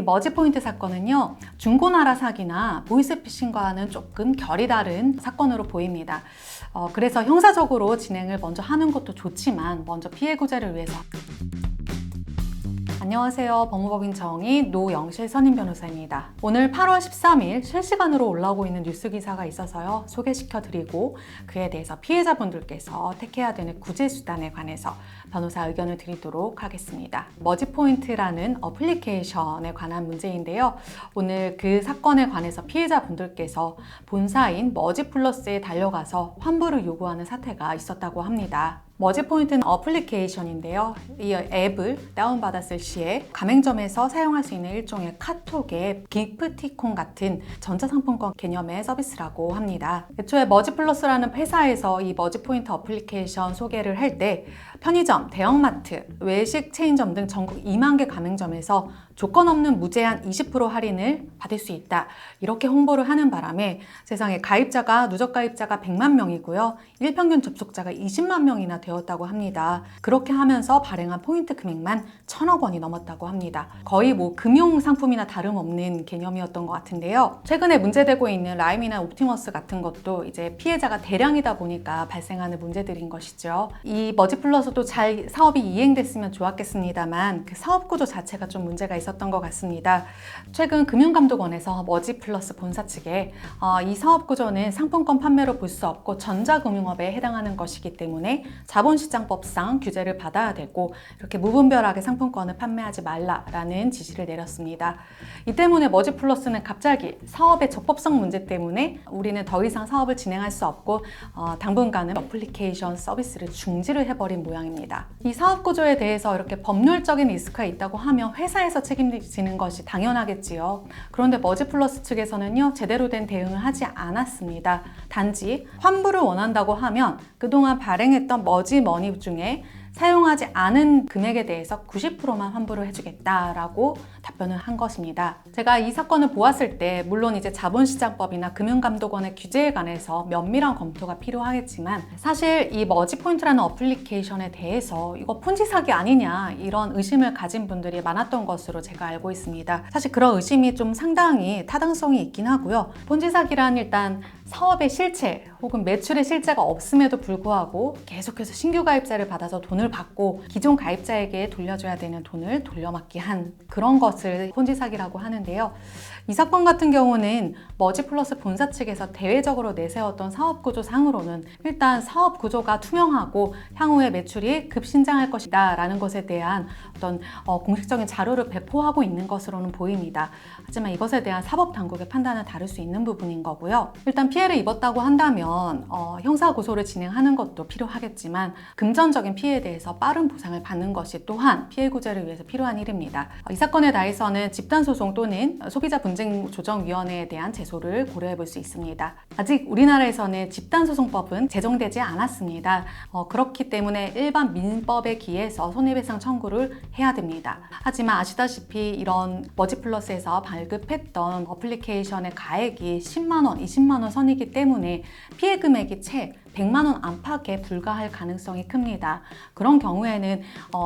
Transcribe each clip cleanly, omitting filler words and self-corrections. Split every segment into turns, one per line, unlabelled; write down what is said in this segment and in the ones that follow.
이 머지포인트 사건은요, 중고나라 사기나 보이스피싱과는 조금 결이 다른 사건으로 보입니다. 그래서 형사적으로 진행을 먼저 하는 것도 좋지만 먼저 피해 구제를 위해서. 안녕하세요. 법무법인 정의 노영실 선임 변호사입니다. 오늘 8월 13일 실시간으로 올라오고 있는 뉴스 기사가 있어서요. 소개시켜드리고 그에 대해서 피해자분들께서 택해야 되는 구제 수단에 관해서 변호사 의견을 드리도록 하겠습니다. 머지포인트라는 어플리케이션에 관한 문제인데요. 오늘 그 사건에 관해서 피해자분들께서 본사인 머지플러스에 달려가서 환불을 요구하는 사태가 있었다고 합니다. 머지포인트는 어플리케이션인데요. 이 앱을 다운받았을 시에 가맹점에서 사용할 수 있는 일종의 카톡의 기프티콘 같은 전자상품권 개념의 서비스라고 합니다. 애초에 머지플러스라는 회사에서 이 머지포인트 어플리케이션 소개를 할 때 편의점, 대형마트, 외식 체인점 등 전국 2만 개 가맹점에서 조건 없는 무제한 20% 할인을 받을 수 있다. 이렇게 홍보를 하는 바람에 세상에 가입자가 누적 가입자가 100만 명이고요. 일평균 접속자가 20만 명이나 되었다고 합니다. 그렇게 하면서 발행한 포인트 금액만 1,000억 원이 넘었다고 합니다. 거의 금융 상품이나 다름없는 개념이었던 것 같은데요. 최근에 문제되고 있는 라임이나 옵티머스 같은 것도 이제 피해자가 대량이다 보니까 발생하는 문제들인 것이죠. 이 머지플러스도 잘 사업이 이행됐으면 좋았겠습니다만 그 사업 구조 자체가 좀 문제가 있었던 것 같습니다. 최근 금융감독원에서 머지플러스 본사 측에 이 사업 구조는 상품권 판매로 볼 수 없고 전자금융업에 해당하는 것이기 때문에 자본시장법상 규제를 받아야 되고 이렇게 무분별하게 상품권을 판매하지 말라라는 지시를 내렸습니다. 이 때문에 머지플러스는 갑자기 사업의 적법성 문제 때문에 우리는 더 이상 사업을 진행할 수 없고 당분간은 어플리케이션 서비스를 중지를 해버린 모양입니다. 이 사업 구조에 대해서 이렇게 법률적인 리스크가 있다고 하면 회사에서 책임지는 것이 당연하겠지요. 그런데 머지플러스 측에서는요, 제대로 된 대응을 하지 않았습니다. 단지 환불을 원한다고 하면 그동안 발행했던 머지머니 중에 사용하지 않은 금액에 대해서 90%만 환불을 해주겠다라고 답변을 한 것입니다. 제가 이 사건을 보았을 때 물론 이제 자본시장법이나 금융감독원의 규제에 관해서 면밀한 검토가 필요하겠지만 사실 이 머지포인트라는 어플리케이션에 대해서 이거 폰지 사기 아니냐 이런 의심을 가진 분들이 많았던 것으로 제가 알고 있습니다. 사실 그런 의심이 좀 상당히 타당성이 있긴 하고요. 폰지 사기란 일단 사업의 실체 혹은 매출의 실체가 없음에도 불구하고 계속해서 신규 가입자를 받아서 돈을 받고 기존 가입자에게 돌려줘야 되는 돈을 돌려막기 한 그런 것을 폰지 사기라고 하는데요. 이 사건 같은 경우는 머지플러스 본사 측에서 대외적으로 내세웠던 사업 구조 상으로는 일단 사업 구조가 투명하고 향후에 매출이 급신장할 것이다 라는 것에 대한 어떤 공식적인 자료를 배포하고 있는 것으로는 보입니다. 하지만 이것에 대한 사법당국의 판단은 다를 수 있는 부분인 거고요. 일단 피해를 입었다고 한다면 형사고소를 진행하는 것도 필요하겠지만 금전적인 피해에 대해서 빠른 보상을 받는 것이 또한 피해 구제를 위해서 필요한 일입니다. 이 사건에 대해서는 집단소송 또는 소비자분쟁조정위원회에 대한 제소를 고려해 볼 수 있습니다. 아직 우리나라에서는 집단소송법은 제정되지 않았습니다. 그렇기 때문에 일반 민법에 기해서 손해배상 청구를 해야 됩니다. 하지만 아시다시피 이런 머지플러스에서 발급했던 어플리케이션의 가액이 10만 원, 20만 원 선이기 때문에 피해 금액이 채 100만 원 안팎에 불과할 가능성이 큽니다. 그런 경우에는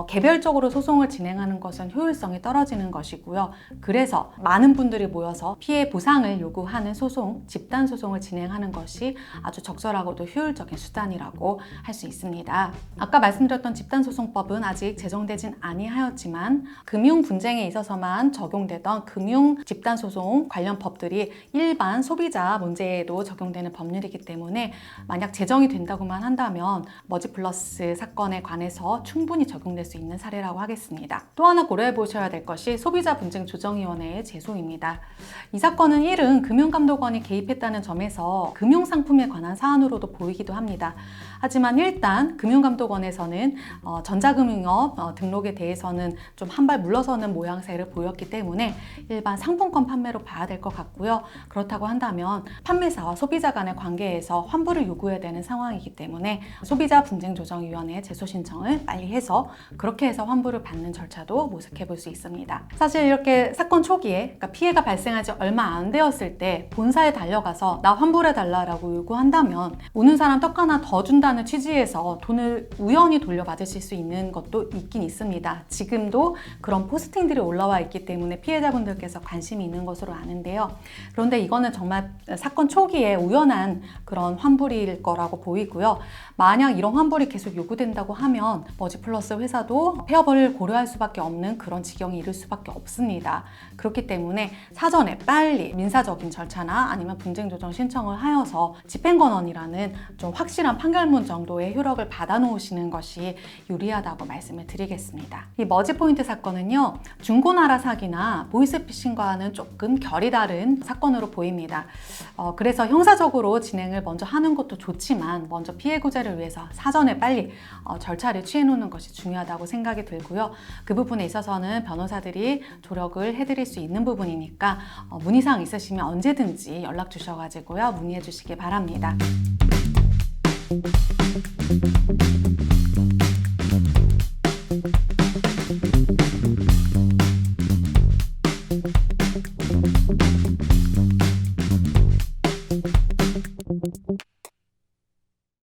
개별적으로 소송을 진행하는 것은 효율성이 떨어지는 것이고요. 그래서 많은 분들이 모여서 피해 보상을 요구하는 소송, 집단 소송을 진행하는 것이 아주 적절하고도 효율적인 수단이라고 할 수 있습니다. 아까 말씀드렸던 집단소송법은 아직 제정되진 아니하였지만 금융 분쟁에 있어서만 적용되던 금융 집단소송 관련 법들이 일반 소비자 문제에도 적용되는 법률이기 때문에 만약 제정이 된다고만 한다면 머지플러스 사건에 관해서 충분히 적용될 수 있는 사례라고 하겠습니다. 또 하나 고려해 보셔야 될 것이 소비자분쟁조정위원회의 제소입니다. 이 사건은 일은 금융감독원이 개입했다는 점에서 금융상품에 관한 사안으로도 보이기도 합니다. 하지만 일단 금융감독원에서는 전자금융업 등록에 대해서는 좀 한 발 물러서는 모양새를 보였기 때문에 일반 상품권 판매로 봐야 될 것 같고요. 그렇다고 한다면 판매사와 소비자 간의 관계에서 환불을 요구해야 되는 상황이기 때문에 소비자 분쟁조정위원회에 제소 신청을 빨리 해서 그렇게 해서 환불을 받는 절차도 모색해 볼 수 있습니다. 사실 이렇게 사건 초기에 그러니까 피해가 발생하지 얼마 안 되었을 때 본사에 달려가서 나 환불해 달라고 요구한다면 우는 사람 떡 하나 더 준다는 취지에서 돈을 우연히 돌려받으실 수 있는 것도 있긴 있습니다. 지금도 그런 포스팅들이 올라와 있기 때문에 피해자분들께서 관심이 있는 것으로 아는데요. 그런데 이거는 정말 사건 초기에 우연한 그런 환불일 거라고 보이고요. 만약 이런 환불이 계속 요구된다고 하면 머지플러스 회사도 폐업을 고려할 수밖에 없는 그런 지경에 이를 수밖에 없습니다. 그렇기 때문에 사전에 빨리 민사적인 절차나 아니면 분쟁조정 신청을 하여서 집행권원이라는 좀 확실한 판결문 정도의 효력을 받아놓으시는 것이 유리하다고 말씀을 드리겠습니다. 이 머지포인트 사건은요, 중고나라 사기나 보이스피싱과는 조금 결이 다른 사건으로 보입니다. 그래서 형사적으로 진행을 먼저 하는 것도 좋지만 먼저 피해 구제를 위해서 사전에 빨리 절차를 취해놓는 것이 중요하다고 생각이 들고요. 그 부분에 있어서는 변호사들이 조력을 해드릴 수 있는 부분이니까 문의사항 있으시면 언제든지 연락 주셔가지고요, 문의해 주시기 바랍니다.